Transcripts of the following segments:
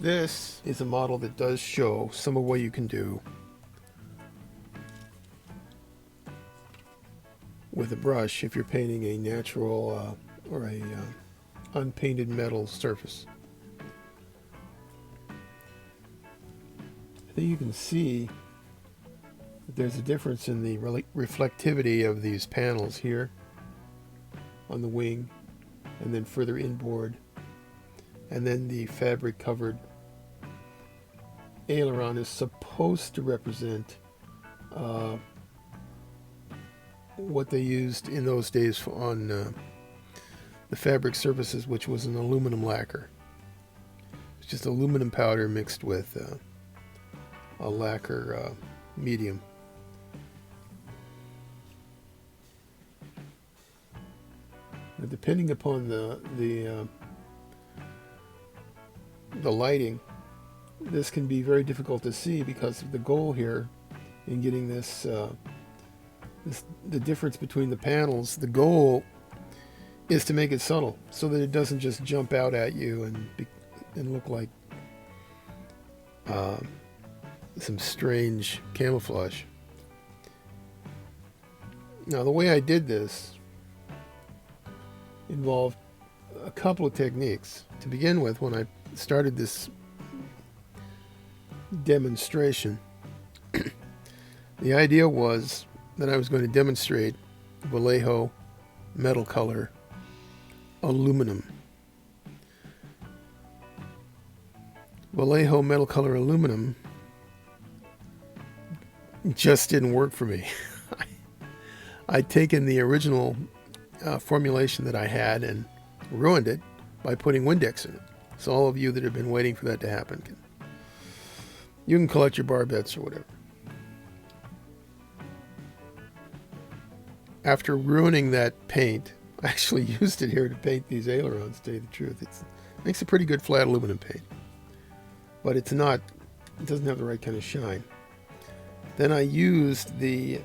this is a model that does show some of what you can do with a brush if you're painting a natural or a unpainted metal surface. I think you can see that there's a difference in the reflectivity of these panels here on the wing, and then further inboard, and then the fabric covered aileron is supposed to represent what they used in those days on the fabric surfaces, which was an aluminum lacquer. It's just aluminum powder mixed with a lacquer medium. Now, depending upon the lighting, this can be very difficult to see because the goal here in getting this, the difference between the panels, the goal is to make it subtle so that it doesn't just jump out at you and look like some strange camouflage. Now, the way I did this involved a couple of techniques. To begin with, when I started this demonstration, the idea was that I was going to demonstrate Vallejo metal color aluminum. Vallejo metal color aluminum just didn't work for me. I'd taken the original formulation that I had and ruined it by putting Windex in it. So all of you that have been waiting for that to happen, you can collect your barbets or whatever. After ruining that paint, I actually used it here to paint these ailerons, to tell you the truth. It makes a pretty good flat aluminum paint, but it doesn't have the right kind of shine. Then I used the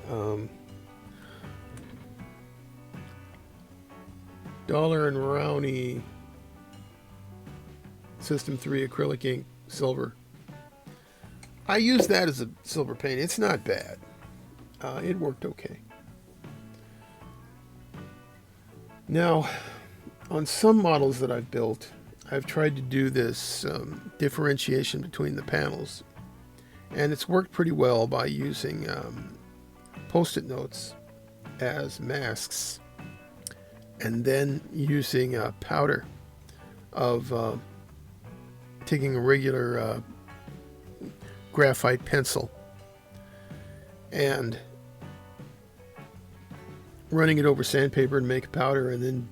Daler-Rowney System 3 acrylic ink silver. I used that as a silver paint. It's not bad. It worked okay. Now, on some models that I've built, I've tried to do this differentiation between the panels, and it's worked pretty well by using post-it notes as masks, and then using powder of taking a regular graphite pencil and running it over sandpaper and make a powder, and then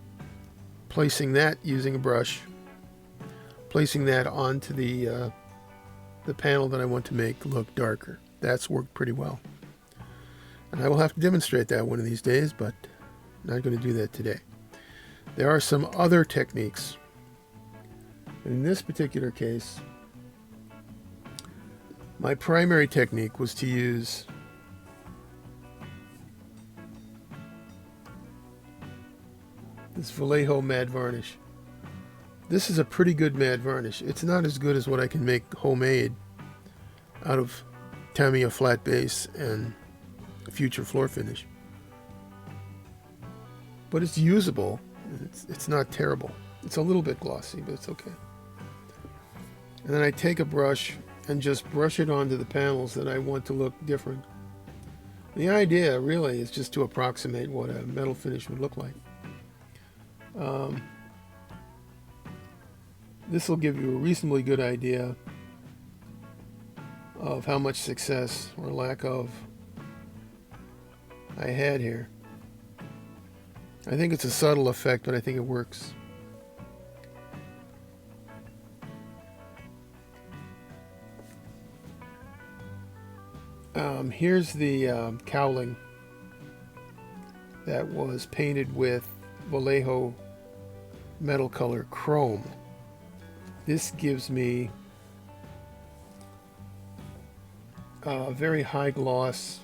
placing that using a brush, placing that onto the panel that I want to make look darker. That's worked pretty well, and I will have to demonstrate that one of these days, but I'm not going to do that today. There are some other techniques. In this particular case, my primary technique was to use this Vallejo Matt Varnish. This is a pretty good matte varnish. It's not as good as what I can make homemade out of Tamiya flat base and Future floor finish, but it's usable. It's not terrible. It's a little bit glossy, but it's okay. And then I take a brush and just brush it onto the panels that I want to look different. The idea really is just to approximate what a metal finish would look like. This will give you a reasonably good idea of how much success or lack of I had here. I think it's a subtle effect, but I think it works. Here's the cowling that was painted with Vallejo metal color chrome. This gives me a very high gloss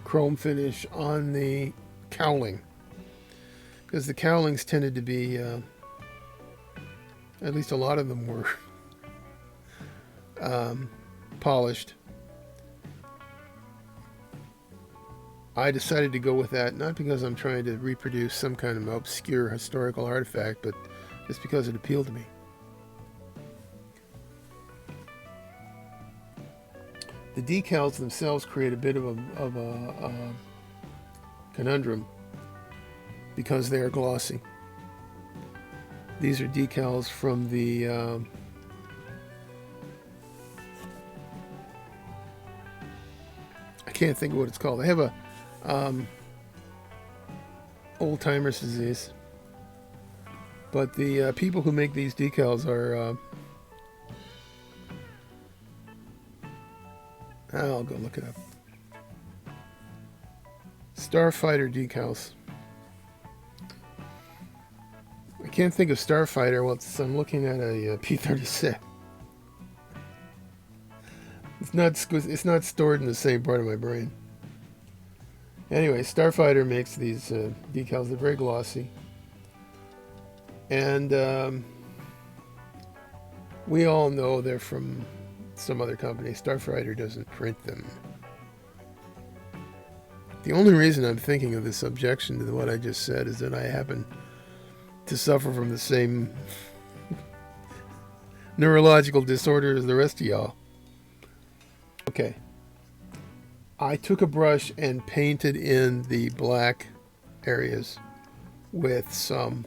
chrome finish on the cowling, because the cowlings tended to be, at least a lot of them were, polished. I decided to go with that, not because I'm trying to reproduce some kind of obscure historical artifact, but just because it appealed to me. The decals themselves create a bit of a conundrum because they are glossy. These are decals from the I can't think of what it's called. They have a old timer's disease, but the people who make these decals are I'll go look it up. Starfighter decals. I can't think of Starfighter once I'm looking at a P-36. It's not stored in the same part of my brain. Anyway, Starfighter makes these decals. They're very glossy, and we all know they're from some other company. Starfighter doesn't print them. The only reason I'm thinking of this objection to what I just said is that I happen to suffer from the same neurological disorder as the rest of y'all. Okay. I took a brush and painted in the black areas with some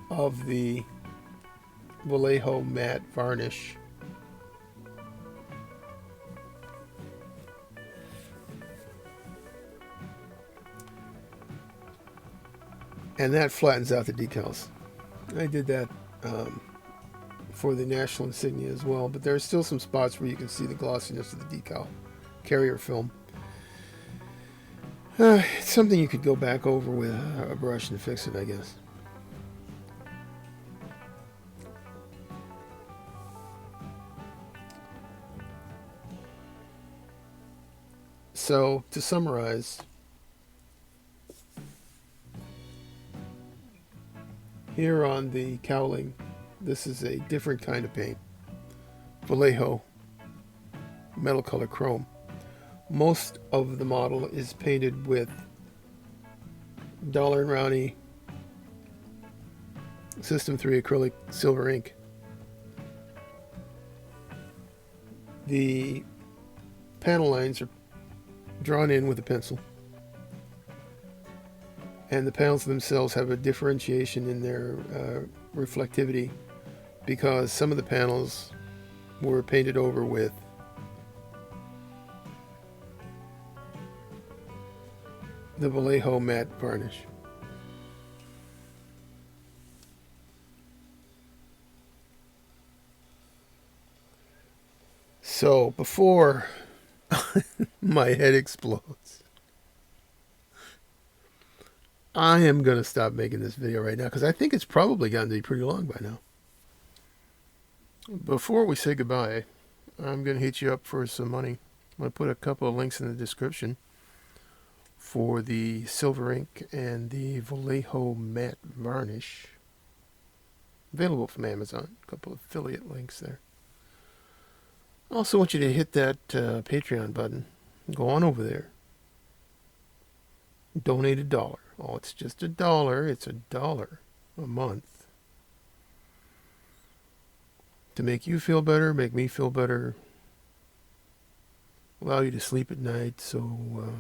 of the Vallejo Matt Varnish. And that flattens out the decals. I did that for the national insignia as well, but there are still some spots where you can see the glossiness of the decal carrier film. It's something you could go back over with a brush and fix it, I guess. So, to summarize, here on the cowling, this is a different kind of paint. Vallejo metal color chrome. Most of the model is painted with Daler-Rowney System 3 acrylic silver ink. The panel lines are drawn in with a pencil, and the panels themselves have a differentiation in their reflectivity because some of the panels were painted over with the Vallejo Matt Varnish. So before my head explodes, I am going to stop making this video right now because I think it's probably gotten to be pretty long by now. Before we say goodbye, I'm going to hit you up for some money. I'm going to put a couple of links in the description for the silver ink and the Vallejo Matt Varnish. Available from Amazon. A couple of affiliate links there. I also want you to hit that Patreon button. Go on over there. Donate $1. Oh, it's just $1. It's $1 a month. To make you feel better, make me feel better, allow you to sleep at night, so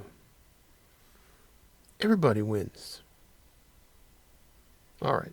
everybody wins. All right.